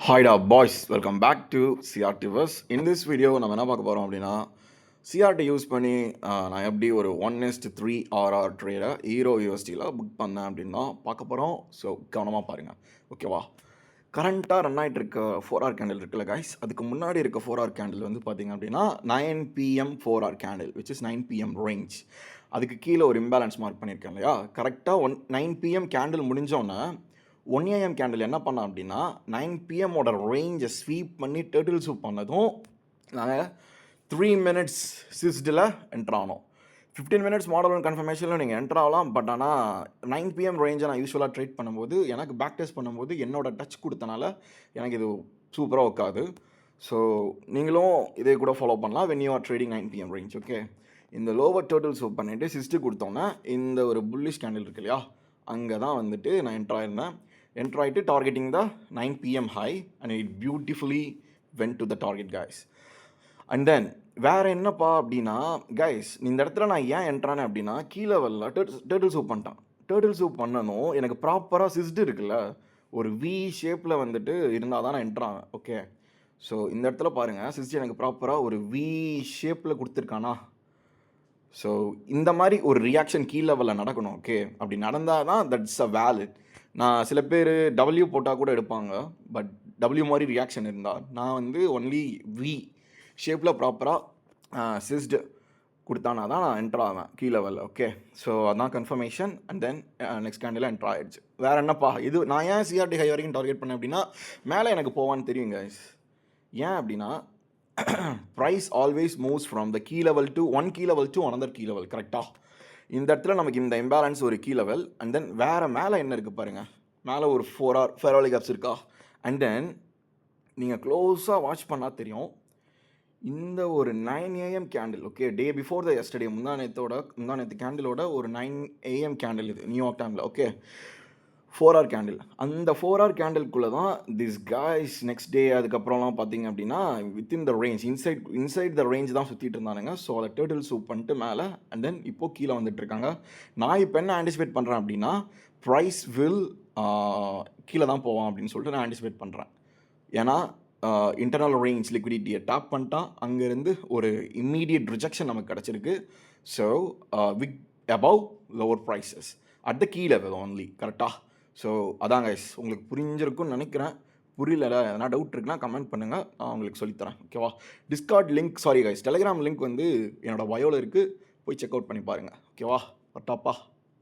ஹாய்டா boys, welcome back to சிஆர்டிவர்ஸ். In this video நம்ம என்ன பார்க்க போகிறோம் அப்படின்னா, சிஆர்டி யூஸ் பண்ணி நான் எப்படி ஒரு 1:3 ஆர்ஆர் ட்ரேடை ஹீரோ யூஎஸ்டியில் புக் பண்ணேன் அப்படின்னு தான் பார்க்க போகிறோம். ஸோ கவனமாக பாருங்கள், ஓகேவா? கரண்ட்டாக ரன் ஆகிட்டு இருக்க 4 hour கேண்டில் இருக்குல்ல கைஸ், அதுக்கு முன்னாடி இருக்க 4 hour கேண்டில் வந்து பார்த்திங்க அப்படின்னா 9 PM 4 hour candle, which is 9 PM range. அதுக்கு கீழே ஒரு இம்பேலன்ஸ் மார்க் பண்ணியிருக்கேன் இல்லையா? கரெக்டாக 9 PM கேண்டில் முடிஞ்சோன்னே 1 AM கேண்டில் என்ன பண்ணேன் அப்படின்னா 9 PM ரேஞ்சை ஸ்வீப் பண்ணி டர்ட்டில் சூப் பண்ணதும் நாங்கள் 3 minutes சிஸ்டில் என்ட்ரு ஆனோம். 15 minutes மாடல் ஒன் கன்ஃபர்மேஷனில் நீங்கள் என்ட்ரு ஆகலாம். பட் ஆனால் 9 PM ரேஞ்சை நான் யூஸ்வலாக ட்ரேட் பண்ணும்போது எனக்கு பேக் டெஸ்ட் பண்ணும்போது என்னோட டச் கொடுத்தனால எனக்கு இது சூப்பராக உட்காது. ஸோ நீங்களும் இதே கூட ஃபாலோ பண்ணலாம் when you are trading 9 PM range. Okay, இந்த லோவர் டர்ட்டில் சூப் பண்ணிவிட்டு சிஸ்ட்டு கொடுத்தோன்னே இந்த ஒரு புல்லிஷ் கேண்டில் இருக்கு இல்லையா, அங்கே தான் வந்துட்டு நான் என்ட்ரு ஆயிருந்தேன். Enter ஆகிட்டு targeting the 9 PM high and it beautifully went to the target guys. And then வேறு என்னப்பா அப்படின்னா கைஸ், இந்த இடத்துல நான் ஏன் என்ட்ரானேன் அப்படின்னா கீழே வரல டேர்ட்டில் சூப் பண்ணிட்டான். டேர்ட்டில் சூப் பண்ணணும் எனக்கு ப்ராப்பராக சிஸ்டு இருக்குல்ல, ஒரு வி ஷேப்பில் வந்துட்டு இருந்தால் தான் நான் என்ட்ராவேன். ஓகே, ஸோ இந்த இடத்துல பாருங்கள், சிஸ்டு எனக்கு ப்ராப்பராக ஒரு வி ஷேப்பில் கொடுத்துருக்கானா. ஸோ இந்த மாதிரி ஒரு ரியாக்ஷன் கீழ் லெவலில் நடக்கணும். ஓகே, அப்படி நடந்தால் தான் தட்ஸ் அ வேலிட். நான் சில பேர் டபிள்யூ போட்டால் கூட எடுப்பாங்க, பட் டபிள்யூ மாதிரி ரியாக்ஷன் இருந்தால் நான் வந்து ஒன்லி வி ஷேப்பில் ப்ராப்பராக சிஸ்டு கொடுத்தானா தான் நான் என்ட்ரு ஆவேன் கீ லெவலில். ஓகே, ஸோ அதான் confirmation. And then next candle entry ஆகிடுச்சு. வேறு என்னப்பா இது, நான் ஏன் சிஆர்டி ஹை வரைக்கும் டார்கெட் பண்ணேன் அப்படின்னா மேலே எனக்கு போவான்னு தெரியும் கைஸ். ஏன் அப்படின்னா price always moves from the key level to one key level to another key level. கரெக்டாக இந்த இடத்துல நமக்கு இந்த இம்பேலன்ஸ் ஒரு கீ லெவல். அண்ட் தென் வேறு மேலே என்ன இருக்குது பாருங்கள், மேலே ஒரு 4 hour ஃபெரோலி கேப்ஸ் இருக்கா. அண்ட் தென் நீங்கள் க்ளோஸாக வாட்ச் பண்ணால் தெரியும், இந்த ஒரு 9 AM candle, okay, day before the yesterday முந்தானேத்து கேண்டிலோட ஒரு 9 AM கேண்டில் இது நியூயார்க் டைமில். Okay, 4 hour candle. அந்த 4 hour கேண்டில்குள்ளே தான் திஸ் கைஸ் நெக்ஸ்ட் டே அதுக்கப்புறம்லாம் பார்த்தீங்க அப்படின்னா within the range inside the range தான் சுற்றிட்டு இருந்தானுங்க. ஸோ அதை டேர்ட்டில் சூப் பண்ணிட்டு மேலே அண்ட் தென் இப்போது கீழே வந்துட்டுருக்காங்க. நான் இப்போ என்ன ஆன்டிசிபேட் பண்ணுறேன் அப்படின்னா ப்ரைஸ் வில் கீழே தான் போவான் அப்படின்னு சொல்லிட்டு நான் ஆன்டிசிபேட் பண்ணுறேன். ஏன்னா இன்டர்னல் ரேஞ்ச் லிக்விடிட்டியை டாப் பண்ணிட்டான், அங்கேருந்து ஒரு இம்மீடியட் ரிஜெக்ஷன் நமக்கு கிடச்சிருக்கு. So wick above lower prices at the key level only. கரெக்டாக? ஸோ அதான் கைஸ், உங்களுக்கு புரிஞ்சிருக்குன்னு நினைக்கிறேன். புரியல, எதனா டவுட் இருக்குன்னா கமெண்ட் பண்ணுங்கள், நான் உங்களுக்கு சொல்லித்தரேன். ஓகேவா? Discord link, sorry guys, telegram link வந்து என்னோடய பயோவில் இருக்குது, போய் செக் அவுட் பண்ணி பாருங்கள். ஓகேவா? பட்டாப்பா.